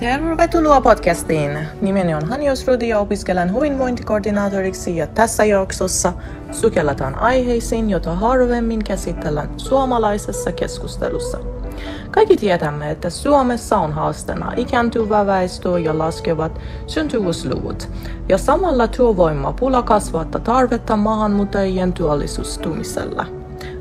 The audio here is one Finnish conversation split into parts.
Tervetuloa podcastiin! Nimeni on Hani Osrudi ja opiskelen hyvinvointikoordinaatoriksi ja tässä jaksossa sukelletaan aiheisiin, joita harvemmin käsitellään suomalaisessa keskustelussa. Kaikki tiedämme, että Suomessa on haasteena ikääntyvä väestö ja laskevat syntyvyysluvut, ja samalla työvoimapula kasvattaa tarvetta maahanmuuttajien työllistymisellä.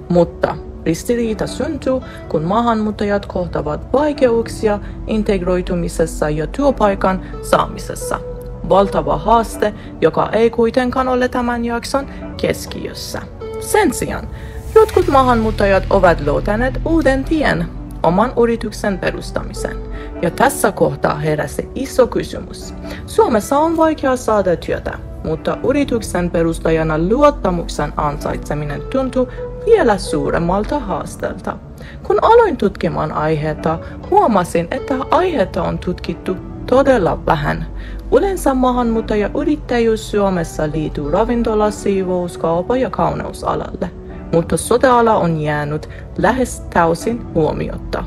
Mutta ristiriita syntyy, kun maahanmuuttajat kohtavat vaikeuksia integroitumisessa ja työpaikan saamisessa. Valtava haaste, joka ei kuitenkaan ole tämän jakson keskiössä. Sen sijaan, jotkut maahanmuuttajat ovat löytäneet uuden tien oman yrityksen perustamiseen. Ja tässä kohtaa heräsi iso kysymys. Suomessa on vaikea saada työtä, mutta yrityksen perustajana luottamuksen ansaitseminen tuntuu vielä suuremmalta haasteelta. Kun aloin tutkimaan aiheetta, huomasin, että aiheetta on tutkittu todella vähän. Yleensä maahanmuuttajayrittäjyys Suomessa liittyy ravintola-, siivous-, kauppa- ja kauneusalalle, mutta sote-ala on jäänyt lähes täysin huomiotta.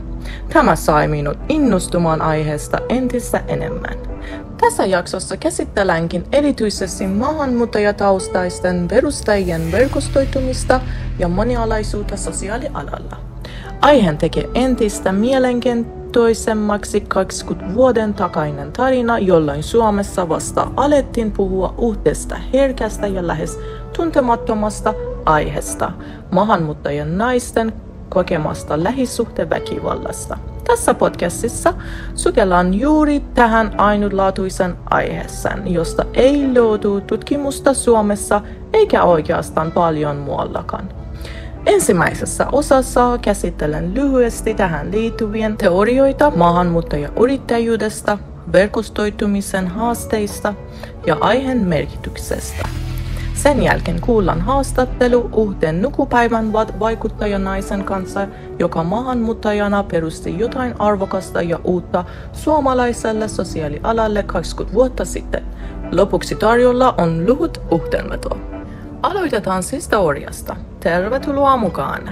Tämä sai minut innostumaan aiheesta entistä enemmän. Tässä jaksossa käsittelenkin erityisesti maahanmuuttajataustaisten perustajien verkostoitumista ja monialaisuutta sosiaalialalla. Aiheen tekee entistä mielenkiintoisemmaksi 20 vuoden takainen tarina, jolloin Suomessa vasta alettiin puhua uudesta herkästä ja lähes tuntemattomasta aiheesta, maahanmuuttajien naisten kokemasta lähisuhdeväkivallasta. Tässä podcastissa sukellaan juuri tähän ainutlaatuisen aiheeseen, josta ei löydy tutkimusta Suomessa eikä oikeastaan paljon muuallakaan. Ensimmäisessä osassa käsittelen lyhyesti tähän liittyvien teorioita maahanmuuttajayrittäjyydestä, verkostoitumisen haasteista ja aiheen merkityksestä. Sen jälkeen kuullaan haastattelu yhteen nykypäivän vaikuttajanaisen kanssa, joka maahanmuuttajana perusti jotain arvokasta ja uutta suomalaiselle sosiaalialalle 20 vuotta sitten. Lopuksi tarjolla on lyhyt yhteenveto. Aloitetaan siis teoriasta. Tervetuloa mukaan!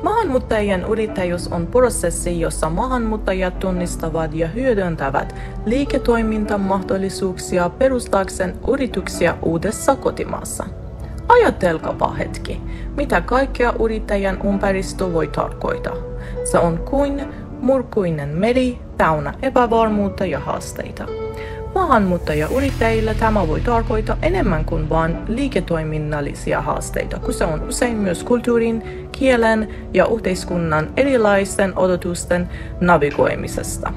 Maahanmuuttajien yrittäjyys on prosessi, jossa maahanmuuttajat tunnistavat ja hyödyntävät liiketoimintamahdollisuuksia perustaakseen yrityksiä uudessa kotimaassa. Ajatelkaapa hetki, mitä kaikkea yrittäjän ympäristö voi tarkoittaa. Se on kuin myrkyinen meri täynnä epävarmuutta ja haasteita. Maahanmuuttajayrittäjillä tämä voi tarkoittaa enemmän kuin vain liiketoiminnallisia haasteita, kun se on usein myös kulttuurin, kielen ja yhteiskunnan erilaisten odotusten navigoimisesta.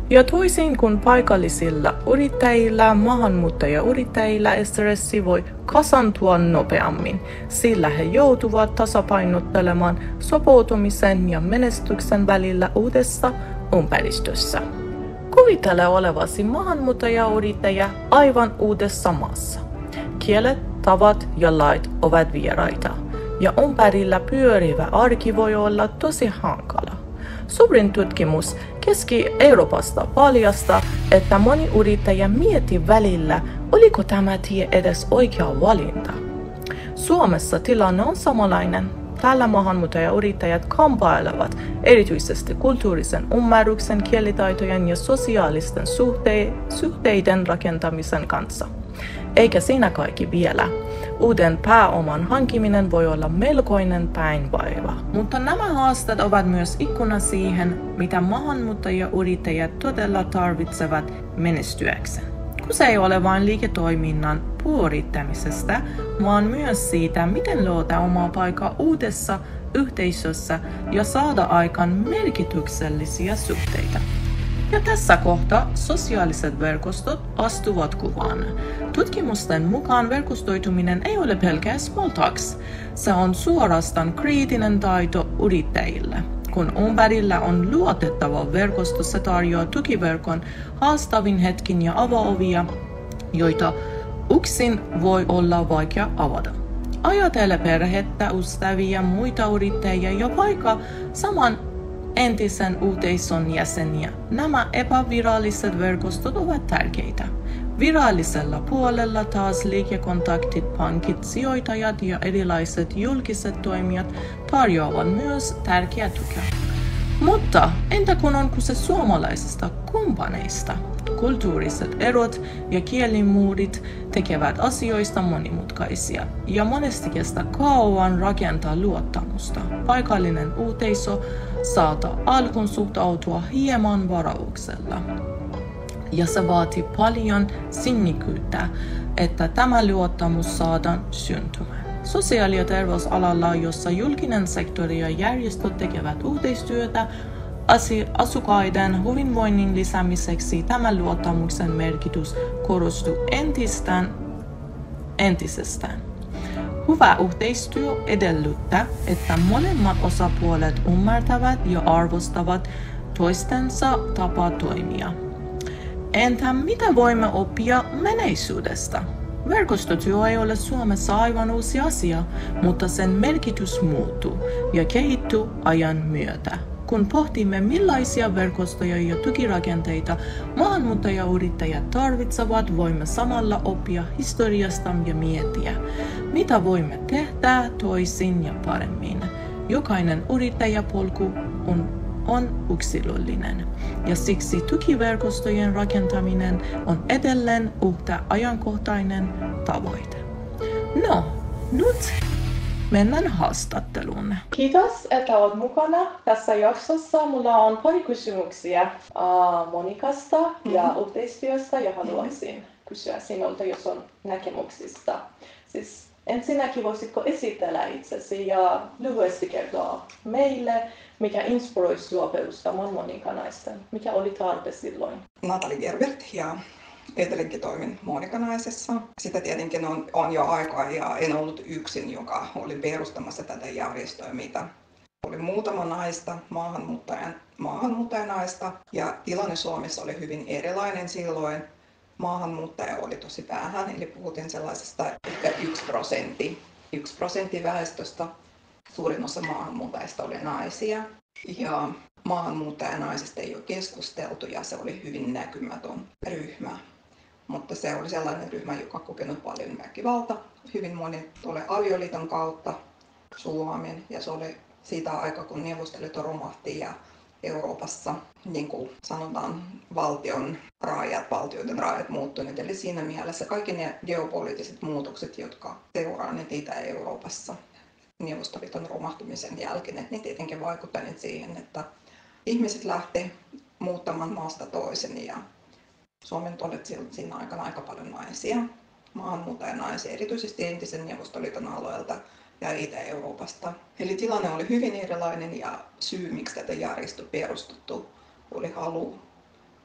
Ja toisin kuin paikallisilla yrittäjillä, maahanmuuttajayrittäjillä stressi voi kasantua nopeammin, sillä he joutuvat tasapainottelemaan sopeutumisen ja menestyksen välillä uudessa ympäristössä. Kuvittele olevasi maahanmuuttajayrittäjä aivan uudessa maassa. Kielet, tavat ja lait ovat vieraita, ja ympärillä pyörivä arki voi olla tosi hankala. Suurin tutkimus Keski-Euroopasta paljastaa, että moni yrittäjä miettii välillä, oliko tämä tie edes oikea valinta. Suomessa tilanne on samanlainen. Täällä maahanmuuttajayrittäjät kamppailevat erityisesti kulttuurisen ymmärryksen, kielitaitojen ja sosiaalisten suhteiden rakentamisen kanssa. Eikä siinä kaikki vielä. Uuden pääoman hankkiminen voi olla melkoinen päänvaiva. Mutta nämä haasteet ovat myös ikkuna siihen, mitä maahanmuuttajayrittäjät todella tarvitsevat menestyäkseen. Kyse ei ole vain liiketoiminnan pyörittämisestä, vaan myös siitä, miten löytää omaa paikkaa uudessa yhteisössä ja saada aikaan merkityksellisiä suhteita. Ja tässä kohtaa sosiaaliset verkostot astuvat kuvaan. Tutkimusten mukaan verkostoituminen ei ole pelkää small talks. Se on suorastaan kriittinen taito yrittäjille. Kun ympärillä on luotettava verkosto, se tarjoaa tukiverkon haastavin hetkin ja avaovia, joita yksin voi olla vaikea avata. Ajatele perhettä, ystäviä, muita yrittäjiä ja vaikka saman entisen yhteisön jäseniä. Nämä epäviralliset verkostot ovat tärkeitä. Virallisella puolella taas liikekontaktit, pankit, sijoittajat ja erilaiset julkiset toimijat tarjoavat myös tärkeää tukea. Mutta entä kun on kyse suomalaisista kumppaneista? Kulttuuriset erot ja kielimuodit tekevät asioista monimutkaisia ja monesti kestää kauan rakentaa luottamusta. Paikallinen yhteisö saattaa alkuun suhtautua hieman varauksella. Ja se vaatii paljon sinnikkyyttä, että tämä luottamus saadaan syntymään. Sosiaali- ja terveysalalla, jossa julkinen sektori ja järjestöt tekevät yhteistyötä asukkaiden hyvinvoinnin lisäämiseksi, tämä luottamuksen merkitys korostuu entisestään. Hyvä yhteistyö edellyttää, että molemmat osapuolet ymmärtävät ja arvostavat toistensa tapaa toimia. Entä mitä voimme oppia menneisyydestä? Verkostotyö ei ole Suomessa aivan uusi asia, mutta sen merkitys muuttuu ja kehittyy ajan myötä. Kun pohtimme millaisia verkostoja ja tukirakenteita maahanmuuttajayrittäjät tarvitsevat, voimme samalla oppia historiasta ja miettiä, mitä voimme tehdä toisin ja paremmin. Jokainen yrittäjäpolku on yksilöllinen, ja siksi tukiverkostojen rakentaminen on edelleen yhtä ajankohtainen tavoite. No, nyt mennään haastatteluun. Kiitos, että olet mukana tässä jaksossa. Mulla on pari kysymyksiä Monikasta ja yhteistyöstä, ja haluaisin kysyä sinulta, jos on näkemyksistä. Siis ensinnäkin voisitko esitellä itsesi ja lyhyesti kertoa meille, mikä inspiroi sinua perustamaan Monika-naisten? Mikä oli tarve silloin? Natali Gerbert ja edelleenkin toimin Monika-naisessa. Sitä tietenkin on jo aikaa ja en ollut yksin, joka oli perustamassa tätä järjestöä, mitä oli muutama naista, maahanmuuttajanaista, ja tilanne Suomessa oli hyvin erilainen silloin. Maahanmuuttaja oli tosi vähän, eli puhuttiin sellaisesta ehkä 1% väestöstä. Suurin osa maahanmuuttajista oli naisia, ja maahanmuuttajanaisista ei ole keskusteltu, ja se oli hyvin näkymätön ryhmä. Mutta se oli sellainen ryhmä, joka on kokenut paljon väkivaltaa. Hyvin moni tuli avioliiton kautta Suomeen, ja se oli siitä aikaa, kun Neuvostoliitto romahti ja Euroopassa, niin kuin sanotaan, valtioiden rajat muuttuneet. Eli siinä mielessä kaikki ne geopoliittiset muutokset, jotka seuraavat Itä-Euroopassa Neuvostoliiton romahtumisen jälkeen, että ne tietenkin vaikuttaneet siihen, että ihmiset lähti muuttamaan maasta toisen, ja Suomen todettiin siinä aikana aika paljon naisia, maahanmuuttajanaisia, erityisesti entisen Neuvostoliiton alueelta ja Itä-Euroopasta. Eli tilanne oli hyvin erilainen, ja syy, miksi tätä järjestöä perustettu, oli halu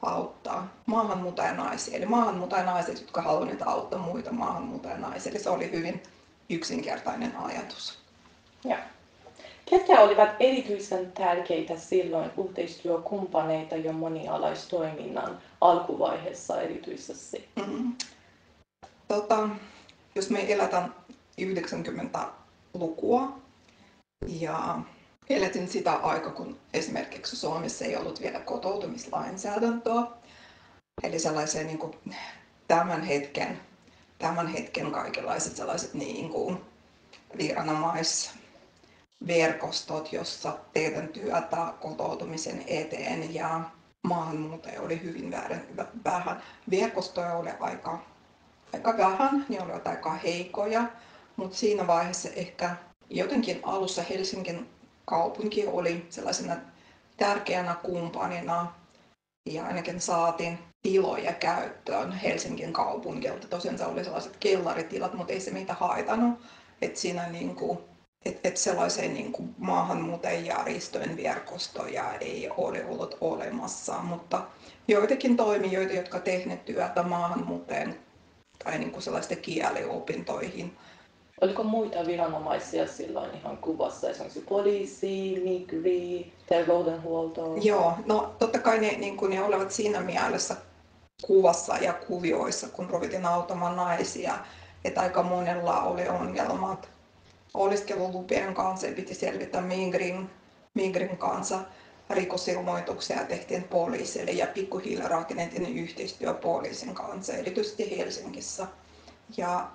auttaa maahanmuuttajanaisia, eli maahanmuuttajanaiset, jotka haluavat auttaa muita maahanmuuttajanaisia. Eli se oli hyvin yksinkertainen ajatus. Ja. Ketkä olivat erityisen tärkeitä silloin yhteistyökumppaneita ja monialaistoiminnan alkuvaiheessa erityisesti? Jos me eletään 90-lukua ja elettiin sitä aikaa, kun esimerkiksi Suomessa ei ollut vielä kotoutumislainsäädäntöä, eli sellaisia niin kuin tämän hetken kaikenlaiset sellaiset niin kuin viranomaisverkostot, jossa tehdään työtä kotoutumisen eteen, ja maahanmuuttajia oli hyvin vähän. Verkostoja oli aika vähän, ne olivat aika heikoja, mutta siinä vaiheessa ehkä jotenkin alussa Helsingin kaupunki oli sellaisena tärkeänä kumppanina, ja ainakin saatiin tiloja käyttöön Helsingin kaupungilta. Tosiaan se oli sellaiset kellaritilat, mutta ei se meitä haitannut. Että siinä sellaisen maahanmuuttajajärjestöjen verkostoja ei ole ollut olemassa, mutta joitakin toimijoita, jotka tehneet työtä maahanmuuttajien tai sellaisten kieliopintoihin. Oliko muita viranomaisia silloin ihan kuvassa, esimerkiksi poliisi, migri, terveydenhuolto? Joo, no totta kai ne olivat siinä mielessä kuvassa ja kuvioissa, kun ruvettiin auttamaan naisia, että aika monella oli ongelmat oleskelulupien kanssa, piti selvitä migrin kanssa. Rikosilmoituksia tehtiin poliisille ja pikkuhiljaa rakennettiin yhteistyö poliisin kanssa, erityisesti Helsingissä ja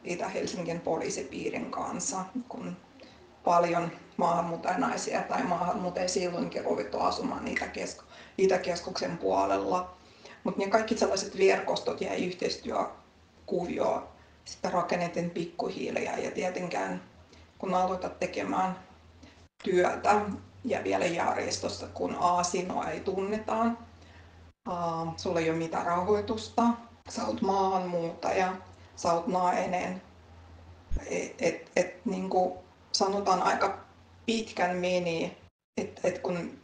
Itä-Helsingin poliisipiirin kanssa, kun paljon maahanmuuttajanaisia tai maahanmuuttajia silloinkin ruvittu asumaan Itäkeskuksen puolella. Mutta niin kaikki sellaiset verkostot ja yhteistyökuvio sitten rakennettiin pikkuhiljaa ja tietenkään kun aloitat tekemään työtä ja vielä järjestössä, kun sinua ei tunnetaan, sulla ei ole mitään rahoitusta, sä oot maahanmuuttaja, sä oot nainen, niin kuin sanotaan aika pitkän meni, että kun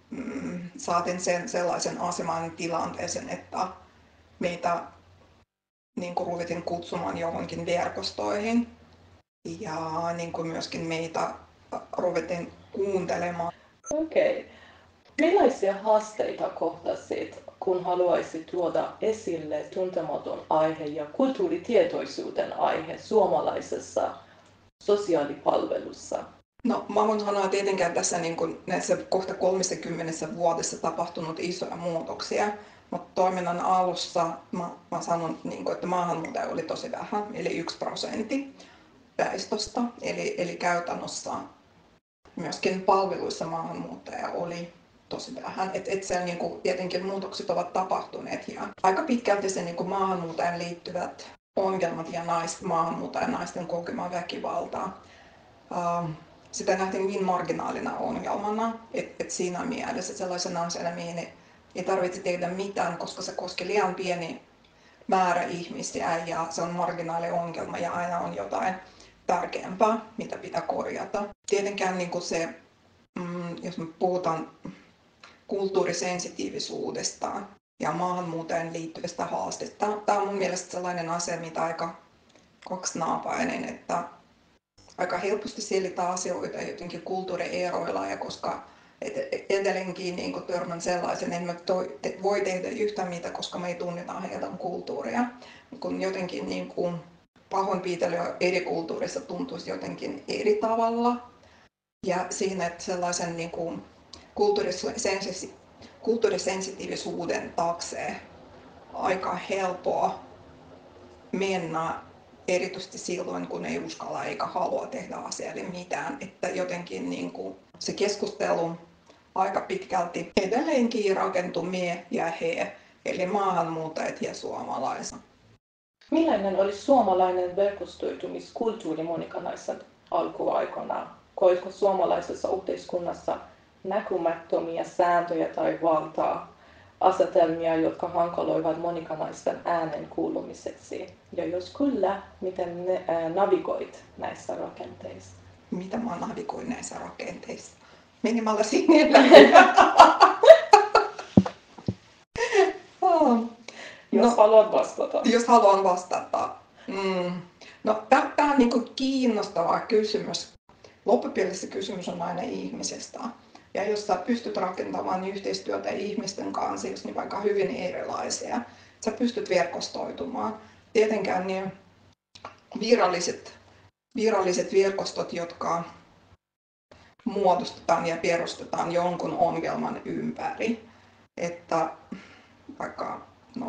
saatiin sellaisen aseman tilanteeseen, että meitä niin kuin ruvettiin kutsumaan johonkin verkostoihin ja niin kuin myöskin meitä ruvettiin kuuntelemaan. Okei. Millaisia haasteita kohtasit, kun haluaisit tuoda esille tuntematon aihe ja kulttuuritietoisuuden aihe suomalaisessa sosiaalipalvelussa? No, mä voin sanoa tietenkään tässä niin kuin näissä kohta 30 vuodessa tapahtunut isoja muutoksia, mutta toiminnan alussa mä sanon, niin kuin, että maahanmuuttajia oli tosi vähän, eli 1% väestöstä, eli käytännössä myöskin palveluissa maahanmuuttajia oli tosi vähän. Siellä niin kuin, tietenkin muutokset ovat tapahtuneet ja aika pitkälti se niin kuin maahanmuuttajan liittyvät ongelmat ja maahanmuuttajanaisten kokema väkivaltaa. Sitä nähtiin niin marginaalina ongelmana, että siinä mielessä sellaisena asiana mihin ei tarvitse tehdä mitään, koska se koskee liian pieni määrä ihmisiä ja se on marginaali ongelma ja aina on jotain tärkeämpää, mitä pitää korjata. Tietenkään niin kuin se, jos me puhutaan kulttuurisensitiivisuudesta ja maahanmuuttajan liittyvistä haasteista, tämä on mun mielestä sellainen asia, mitä aika kaksinapainen, että aika helposti selittää asioita jotenkin kulttuurieroilla ja koska edelleenkin niin törmän sellaisen, että me voi tehdä yhtä mitä, koska me ei tunneta heidän kulttuuria. Kun jotenkin niin kuin pahoinpitely eri kulttuurissa tuntuisi jotenkin eri tavalla. Ja siinä, että sellaisen niin kuin kulttuurisensitiivisuuden taakse aika helppoa mennä, erityisesti silloin, kun ei uskalla eikä halua tehdä asialle mitään. Että jotenkin niin kuin se keskustelu aika pitkälti edelleenkin rakentuu me ja he, eli maahanmuuttajat ja suomalaiset. Millainen oli suomalainen verkostoitumiskulttuuri Monika-naisen alkuaikoina? Koitko suomalaisessa yhteiskunnassa näkymättömiä sääntöjä tai valtaa, asetelmia, jotka hankaloivat Monika-naisten äänen kuulumiseksi? Ja jos kyllä, miten navigoit näissä rakenteissa? Mitä mä navigoin näissä rakenteissa? Menemällä sinne. Jos haluat vastata. Jos haluan vastata. No, tämä on niin kiinnostava kysymys. Loppupeleissä kysymys on aina ihmisestä. Ja jos sä pystyt rakentamaan yhteistyötä ihmisten kanssa, jos ne vaikka hyvin erilaisia, sä pystyt verkostoitumaan. Tietenkään niin viralliset verkostot, jotka muodostetaan ja perustetaan jonkun ongelman ympäri. Että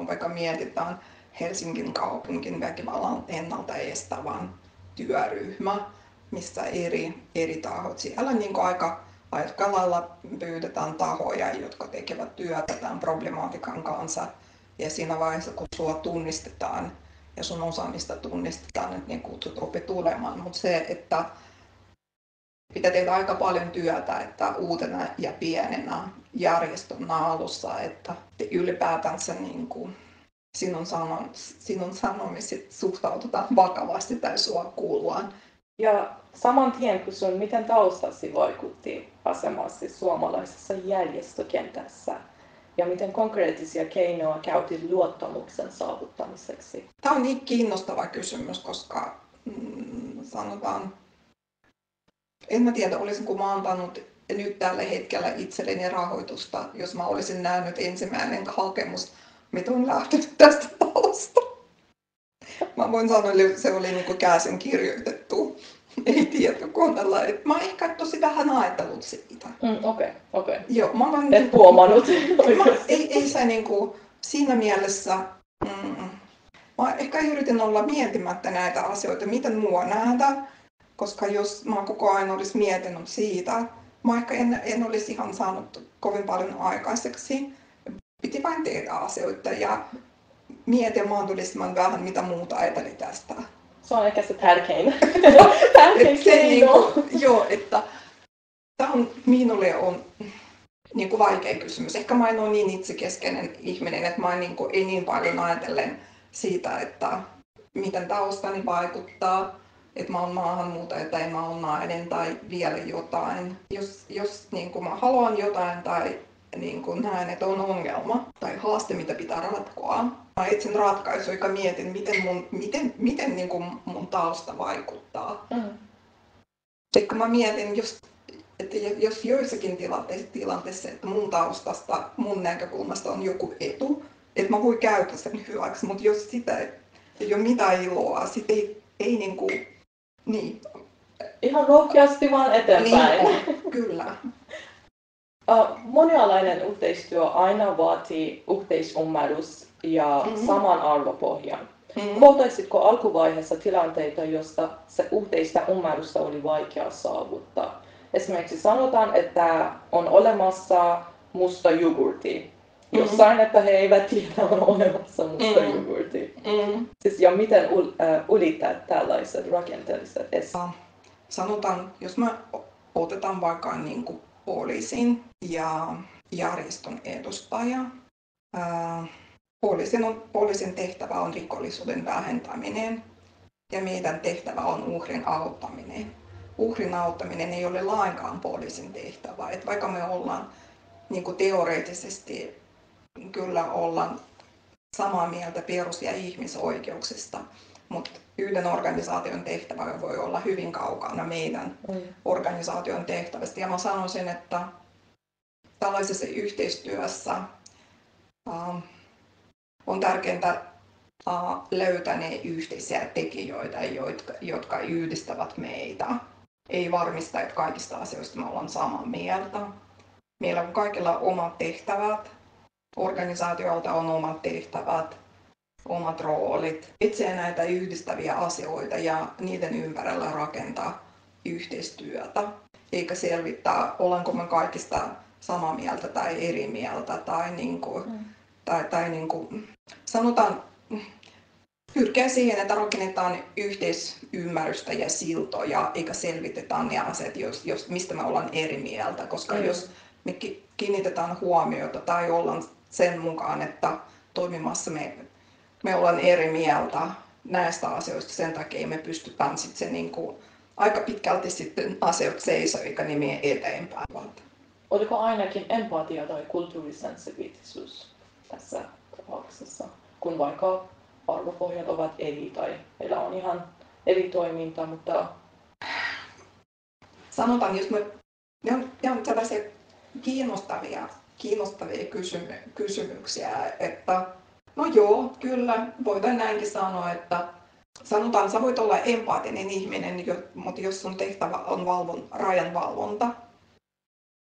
vaikka mietitään Helsingin kaupungin väkivallan ennaltaestävän työryhmä, missä eri tahot siellä niin aika lailla pyydetään tahoja, jotka tekevät työtä tämän problematiikan kanssa. Ja siinä vaiheessa, kun sua tunnistetaan ja sun osaamista tunnistetaan, että niin kutsut rupeaa tulemaan. Mutta se, että pitää tehdä aika paljon työtä, että uutena ja pienenä järjestönä alussa, että ylipäätänsä niin kuin sinun sanomiset suhtaututaan vakavasti tai sua kuullaan. Ja saman tien kysyn, miten taustasi vaikutti asemasi suomalaisessa järjestökentässä ja miten konkreettisia keinoja käytit luottamuksen saavuttamiseksi? Tämä on niin kiinnostava kysymys, koska sanotaan, en mä tiedä, olisinko mä antanut nyt tällä hetkellä itselleni rahoitusta, jos mä olisin nähnyt ensimmäinen hakemus, mitä on lähtenyt tästä talosta. Mä voin sanoa, että se oli niin kuin käsin kirjoitettu, ei tietokoneella. Mä oon ehkä tosi vähän ajatellut siitä. Okei. Joo, mä olen et huomannut. Ei se niin kuin, siinä mielessä, mä ehkä yritin olla miettimättä näitä asioita, miten mua nähdään. Koska jos mä koko ajan olisi miettinyt siitä, mä ehkä en olisi ihan saanut kovin paljon aikaiseksi. Piti vain tehdä asioita ja miettiä mahdollisimman vähän, mitä muuta ajatteli tästä. Se on ehkä se tärkein keino. Joo, että tämä on, minulle on niin kuin vaikea kysymys. Ehkä mä en ole niin itsekeskeinen ihminen, että mä ei niin paljon ajatellen siitä, että miten taustani vaikuttaa, että mä oon maahanmuuttaja tai mä oon nainen tai vielä jotain. Jos niin kuin mä haluan jotain tai niin kuin näen, että on ongelma tai haaste, mitä pitää ratkoa, mä etsin ratkaisuja ja mietin, miten niin kuin mun tausta vaikuttaa. Ehkä mä mietin että jos joissakin tilanteissa, että mun taustasta, mun näkökulmasta on joku etu, että mä voin käyttää sen hyväksi, mutta jos sitä ei ole mitään iloa, sit ei niin. Ihan rohkeasti vaan eteenpäin. Niin on, kyllä. Monialainen yhteistyö aina vaatii yhteisymmärrys ja saman arvopohjan. Kohtaisitko alkuvaiheessa tilanteita, joista se yhteistä ymmärrystä oli vaikea saavuttaa? Esimerkiksi sanotaan, että on olemassa musta jogurtti. Jossain, että he eivät tiedä, on olemassa musta jogurtti. Siis, ja miten ylittää tällaiset rakenteelliset esteet? Sanotaan, jos me otetaan vaikka niin kuin poliisin ja järjestön edustaja. Poliisin tehtävä on rikollisuuden vähentäminen ja meidän tehtävä on uhrin auttaminen. Uhrin auttaminen ei ole lainkaan poliisin tehtävä. Et vaikka me ollaan niin kuin teoreettisesti kyllä ollaan samaa mieltä perus- ja ihmisoikeuksista, mutta yhden organisaation tehtävä voi olla hyvin kaukana meidän organisaation tehtävästä. Ja mä sanoisin, että tällaisessa yhteistyössä on tärkeintä löytää ne yhteisiä tekijöitä, jotka yhdistävät meitä. Ei varmista, että kaikista asioista me ollaan samaa mieltä. Meillä on kaikilla omat tehtävät. Organisaatioilta on omat tehtävät, omat roolit. Etsiä näitä yhdistäviä asioita ja niiden ympärillä rakentaa yhteistyötä. Eikä selvittää, ollaanko me kaikista samaa mieltä tai eri mieltä. Sanotaan, pyrkiä siihen, että rakennetaan yhteisymmärrystä ja siltoja, eikä selvitetä ne asiat, mistä me ollaan eri mieltä. Koska jos me kiinnitetään huomiota tai ollaan sen mukaan, että toimimassa me ollaan eri mieltä näistä asioista, sen takia me pystytään sitten aika pitkälti sitten asiat seisoo eikä nimiä eteenpäin. Oliko ainakin empatia tai kulttuurisensitiivisuus tässä tapauksessa, kun vaikka arvopohjat ovat eri tai meillä on ihan eri toiminta, mutta sanotaan, jos ne on tällaisia kiinnostavia kysymyksiä, että no joo, kyllä, voidaan näinkin sanoa, että sanotaan, sä voit olla empaattinen ihminen, mutta jos sun tehtävä on rajanvalvonta,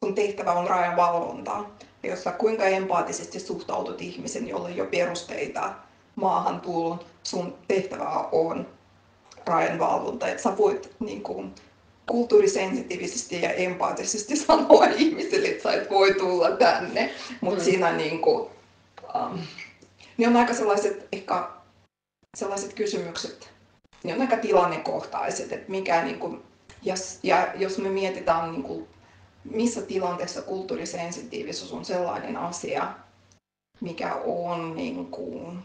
sun tehtävä on rajanvalvonta, ja jos sä kuinka empaattisesti suhtautut ihmisen, jolle ei ole perusteita maahantuloon, sun tehtävä on rajanvalvonta, että sä voit kulttuurisensitiivisesti ja empaattisesti sanoa ihmisille, että sä et voi tulla tänne, mutta siinä ne on aika sellaiset kysymykset, ne on aika tilannekohtaiset, että mikä jos me mietitään missä tilanteessa kulttuurisensitiivisuus on sellainen asia, mikä on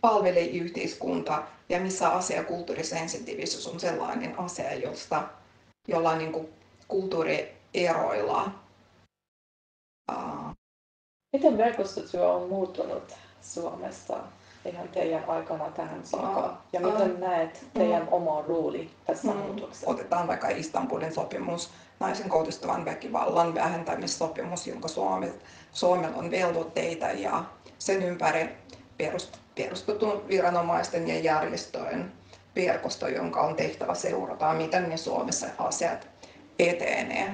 palvelee yhteiskunta ja missä asia kulttuurisensitiivisuus on sellainen asia, jolla kulttuurieroilla. Miten verkostotyö on muuttunut Suomessa ihan teidän aikana tähän saakka? Ja miten näet teidän oma rooli tässä muutoksessa? Otetaan vaikka Istanbulin sopimus, naisen kohdistuvan väkivallan vähentämissopimus, jonka Suomella on velvoitteita ja sen ympäri perustetun viranomaisten ja järjestöjen verkosto, jonka on tehtävä seurata, miten ne Suomessa asiat etenee.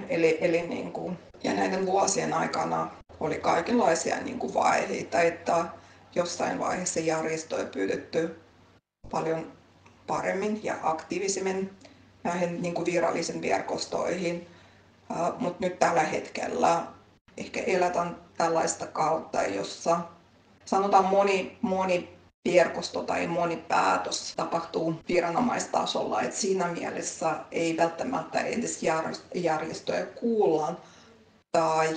Ja näiden vuosien aikana oli kaikenlaisia vaiheita, että jossain vaiheessa järjestöjä pyydetty paljon paremmin ja aktiivisemmin näihin niin kuin virallisiin verkostoihin. Mutta nyt tällä hetkellä ehkä eletään tällaista kautta, jossa sanotaan moni verkosto tai moni päätös tapahtuu viranomaistasolla. Et siinä mielessä ei välttämättä edes järjestöjä kuulla tai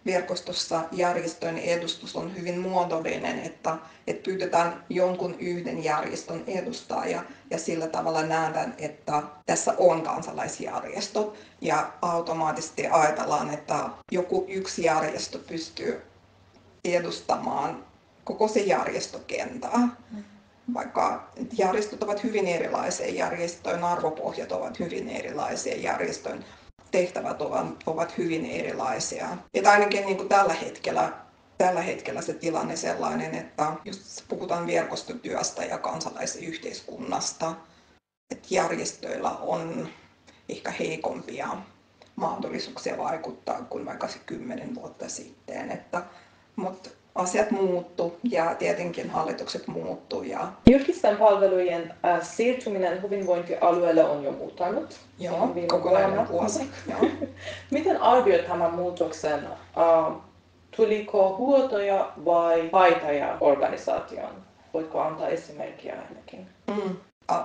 verkostossa järjestön edustus on hyvin muodollinen, että pyydetään jonkun yhden järjestön edustaja ja sillä tavalla nähdään, että tässä on kansalaisjärjestö ja automaattisesti ajatellaan, että joku yksi järjestö pystyy edustamaan koko se järjestökentää. Vaikka järjestöt ovat hyvin erilaisia, järjestöjen arvopohjat ovat hyvin erilaisia, järjestön tehtävät ovat hyvin erilaisia. Että ainakin niin kuin tällä hetkellä se tilanne sellainen, että jos puhutaan verkostotyöstä ja kansalaisyhteiskunnasta, että järjestöillä on ehkä heikompia mahdollisuuksia vaikuttaa kuin vaikka se 10 vuotta sitten. Mutta asiat muuttuu ja tietenkin hallitukset muuttuu. Julkisten palvelujen siirtyminen hyvinvointialueelle on jo muuttanut. Joo, kokonainen vuosi. Miten arvioit tämän muutoksen? Tuliko huotoja vai haittoja organisaation? Voitko antaa esimerkkiä ainakin?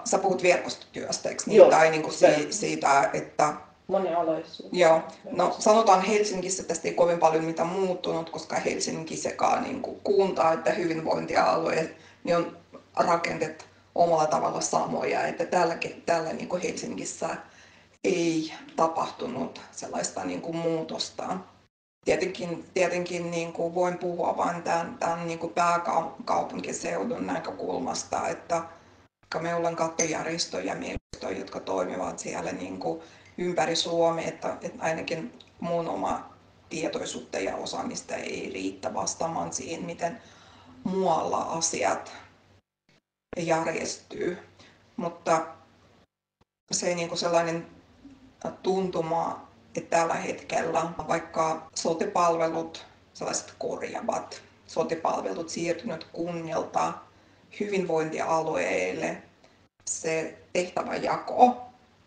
Sä puhut verkostotyöstä, eikö niin? Joo. Tai niin kuin siitä, että monialaisuus. Joo, no sanotaan Helsingissä tästä ei kovin paljon mitä muuttunut, koska Helsinki sekä niin kuin kunta että hyvinvointialue, niin on rakenteet omalla tavalla samoja, että tällä niin kuin Helsingissä ei tapahtunut sellaista niin kuin muutosta. Tietenkin niin kuin voin puhua vain tämän niin kuin pääkaupunkiseudun näkökulmasta, että me ollaan kattojärjestöjä, jotka toimivat siellä niin kuin ympäri Suomea, että ainakin mun oma tietoisuutta ja osaamista ei riitä vastaamaan siihen, miten muualla asiat järjestyy. Mutta se niin kuin sellainen tuntuma, että tällä hetkellä vaikka sote-palvelut, sellaiset korjaavat sote-palvelut siirtynyt kunnilta hyvinvointialueille, se tehtäväjako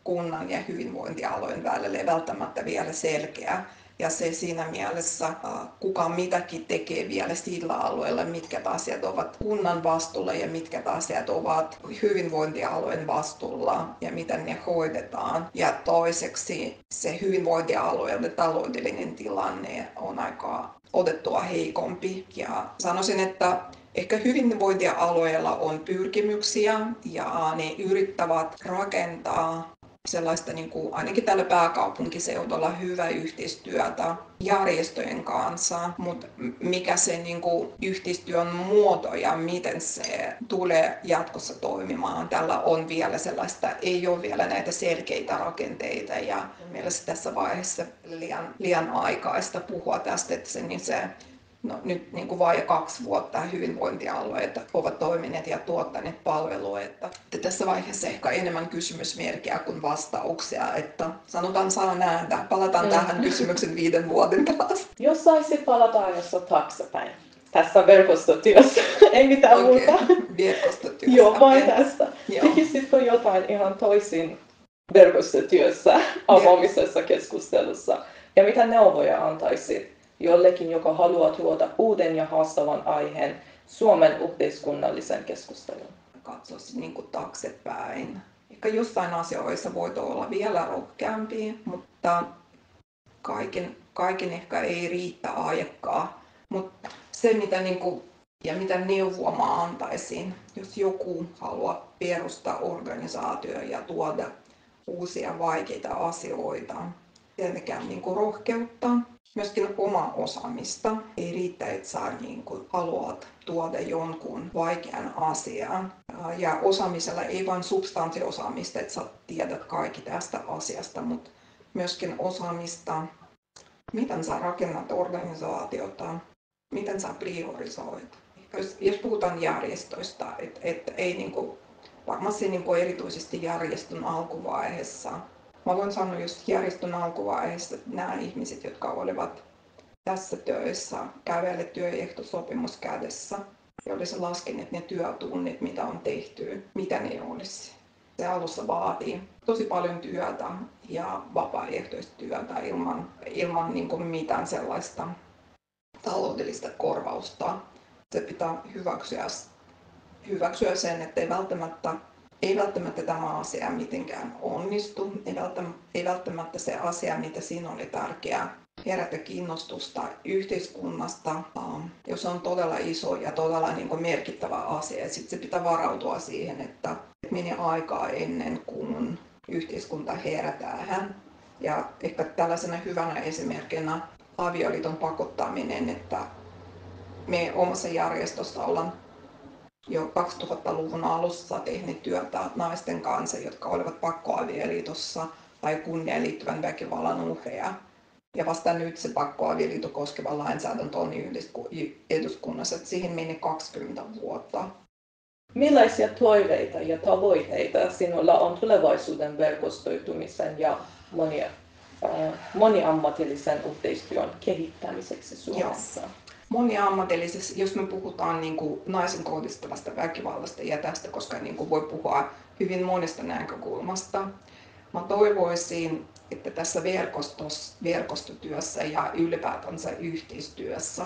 kunnan ja hyvinvointialueen välillä ei välttämättä vielä selkeä. Ja se siinä mielessä, kuka mitäkin tekee vielä sillä alueella, mitkä asiat ovat kunnan vastuulla ja mitkä asiat ovat hyvinvointialueen vastuulla ja miten ne hoidetaan. Ja toiseksi se hyvinvointialueiden taloudellinen tilanne on aika otettua heikompi. Ja sanoisin, että ehkä hyvinvointialueella on pyrkimyksiä ja ne yrittävät rakentaa sellaista niin kuin ainakin tällä pääkaupunkiseudulla hyvää yhteistyötä järjestöjen kanssa, mutta mikä se niin kuin yhteistyön muoto ja miten se tulee jatkossa toimimaan, tällä on vielä sellaista, ei ole vielä näitä selkeitä rakenteita ja mielestäni tässä vaiheessa liian aikaista puhua tästä, että no, nyt niin kuin vajaa 2 vuotta hyvinvointialueet ovat toimineet ja tuottaneet palveluita. Tässä vaiheessa ehkä enemmän kysymysmerkkiä kuin vastauksia, että sanotaan saa nähdä. Palataan tähän kysymyksen 5 vuoden päästä. Jos saisit palata ajassa taaksepäin tässä verkostotyössä, ei mitään muuta. Verkostotyössä. Joo, vain tästä. Tekisitkö jotain ihan toisin verkostotyössä, avoimisessa keskustelussa? Ja mitä neuvoja antaisit jollekin, joka haluaa tuoda uuden ja haastavan aiheen Suomen yhteiskunnallisen keskustelun? Katsoisin niin kuin taaksepäin. Ehkä jossain asioissa voit olla vielä rohkeampi, mutta kaiken ehkä ei riitä aikaa. Mutta se, mitä neuvoa mä antaisin, jos joku haluaa perustaa organisaatio ja tuoda uusia vaikeita asioita, tietenkään niin kuin rohkeutta. Myöskin omaa osaamista. Ei riitä, että sä haluat tuoda jonkun vaikean asian. Ja osaamisella ei vain substanssiosaamista, että sä tiedät kaikki tästä asiasta, mutta myöskin osaamista, miten sä rakennat organisaatiota, miten sä priorisoit. Jos puhutaan järjestöistä, että ei varmasti erityisesti järjestön alkuvaiheessa. Mä voin sanoa, jos järjestön alkuvaiheessa nämä ihmiset, jotka olivat tässä töissä, kävelle työehtosopimus kädessä ja olisi laskeneet ne työtunnit, mitä on tehty, mitä ne olisi. se alussa vaatii tosi paljon työtä ja vapaaehtoista työtä ilman niin kuin mitään sellaista taloudellista korvausta. Se pitää hyväksyä sen, että ei välttämättä tämä asia mitenkään onnistu. Ei välttämättä se asia, mitä siinä oli tärkeää, herätä kiinnostusta yhteiskunnasta, jos on todella iso ja todella niin kuin merkittävä asia. Sitten se pitää varautua siihen, että menee aikaa ennen kuin yhteiskunta herätään. Ja ehkä tällaisena hyvänä esimerkkinä avioliiton pakottaminen, että me omassa järjestössä ollaan jo 2000-luvun alussa tehnyt työtä naisten kanssa, jotka olivat pakkoavioliitossa tai kunniaan liittyvän väkivallan uhreja. Ja vasta nyt se pakkoavioliitto koskeva lainsäädäntö on eduskunnassa, että siihen meni 20 vuotta. Millaisia toiveita ja tavoitteita sinulla on tulevaisuuden verkostoitumisen ja moniammatillisen yhteistyön kehittämiseksi Suomessa? Joo. Moniammatillisessa, jos me puhutaan niin kuin naisen kohdistuvasta väkivallasta ja tästä, koska niin kuin voi puhua hyvin monesta näkökulmasta. Mä toivoisin, että tässä verkostotyössä ja ylipäätänsä yhteistyössä,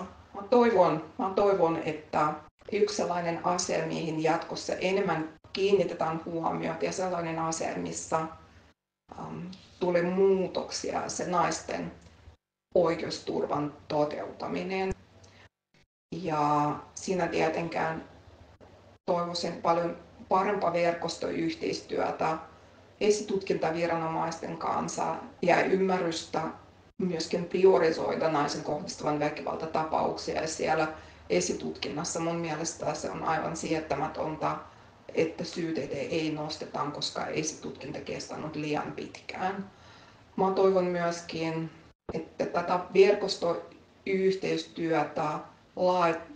mä toivon, että yksi sellainen asia, mihin jatkossa enemmän kiinnitetään huomiota ja sellainen asia, missä tulee muutoksia, se naisten oikeusturvan toteutuminen. Ja siinä tietenkään toivoisin paljon parempaa verkostoyhteistyötä esitutkintaviranomaisten kanssa ja ymmärrystä myöskin priorisoida naisen kohdistuvan väkivaltatapauksia. Ja siellä esitutkinnassa mun mielestä se on aivan sietämätöntä, että syytteitä ei nosteta, koska esitutkinta kestänyt liian pitkään. Mä toivon myöskin, että tätä verkostoyhteistyötä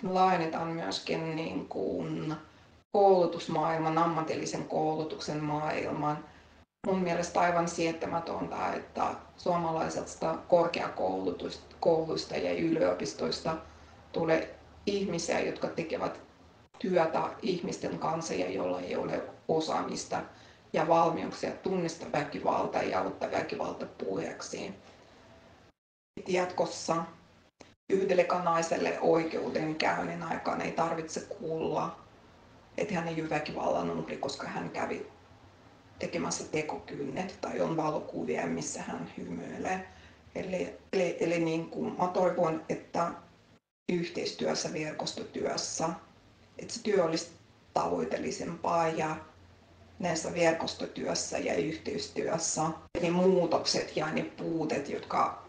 laajennetaan myöskin niin kuin koulutusmaailman, ammatillisen koulutuksen maailman. Mun mielestä aivan sietämätöntä, että suomalaisesta korkeakouluista ja yliopistoista tulee ihmisiä, jotka tekevät työtä ihmisten kanssa ja joilla ei ole osaamista ja valmiuksia tunnistaa väkivaltaa ja ottaa väkivalta puheeksi. Jatkossa yhdellekään naiselle oikeudenkäynnin aikana ei tarvitse kuulla, että hän ei ole väkivallan uhri, koska hän kävi tekemässä tekokynnet tai on valokuvia, missä hän hymyilee. Eli niin kuin mä toivon, että yhteistyössä, verkostotyössä, että se työ olisi tavoitellisempaa ja näissä verkostotyössä ja yhteistyössä ne muutokset ja ne puutet, jotka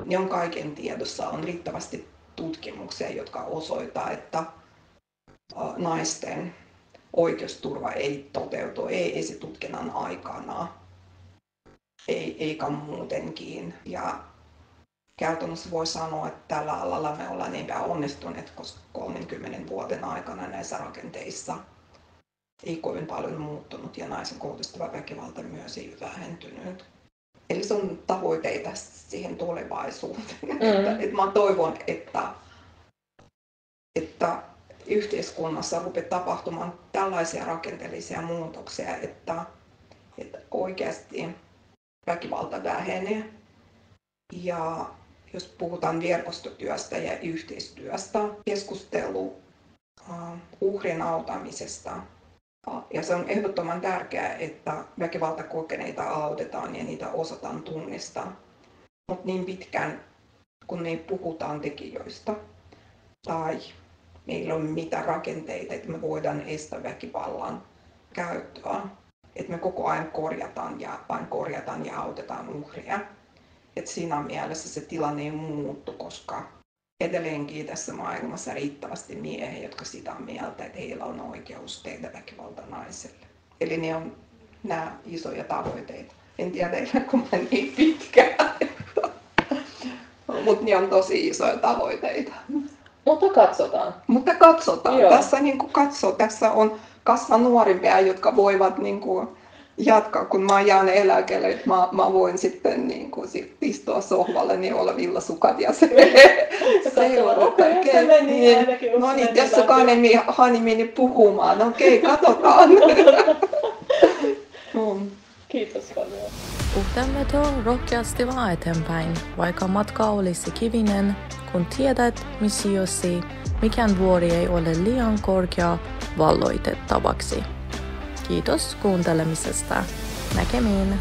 ne on kaiken tiedossa, on riittävästi tutkimuksia, jotka osoittaa, että naisten oikeusturva ei toteutu, ei esitutkinnan aikana, eikä muutenkin. Ja käytännössä voi sanoa, että tällä alalla me ollaan epäonnistuneet, koska 30 vuoden aikana näissä rakenteissa ei kovin paljon muuttunut ja naisen kohdistuva väkivalta myös ei vähentynyt. Eli se on tavoitteita siihen tulevaisuuteen. Että mä toivon, että yhteiskunnassa rupeaa tapahtumaan tällaisia rakenteellisia muutoksia, että oikeasti väkivalta vähenee. Ja jos puhutaan verkostotyöstä ja yhteistyöstä, keskustelu uhrin auttamisesta. Ja se on ehdottoman tärkeää, että väkivaltakokeneita autetaan ja niitä osataan tunnistaa. Mutta niin pitkään, kun me puhutaan tekijöistä tai meillä on mitä rakenteita, että me voidaan estää väkivallan käyttöä, että me koko ajan korjataan ja autetaan uhria. Et siinä mielessä se tilanne ei muuttu, koska edelleenkin tässä maailmassa riittävästi miehiä, jotka sitä mieltä, että heillä on oikeus tehdä väkivalta naiselle. Eli ne on nämä isoja tavoitteita. En tiedä, elänkö mä niin pitkään, mutta ne on tosi isoja tavoitteita. Mutta katsotaan. Tässä, tässä on kasva nuorimpia, jotka voivat jatkaa, kun mä jään eläkkeelle, että mä voin sitten istua sohvalle niin olla villasukat ja seurata. Okay. No niin, tässä Hanni meni puhumaan. Okei, katsotaan. Kiitos paljon. Yhteenveto rohkeasti vaan eteenpäin, vaikka matka olisi kivinen, kun tiedät missiosi, mikään vuori ei ole liian korkea valloitettavaksi. Kiitos kuuntelemisesta. Näkemiin!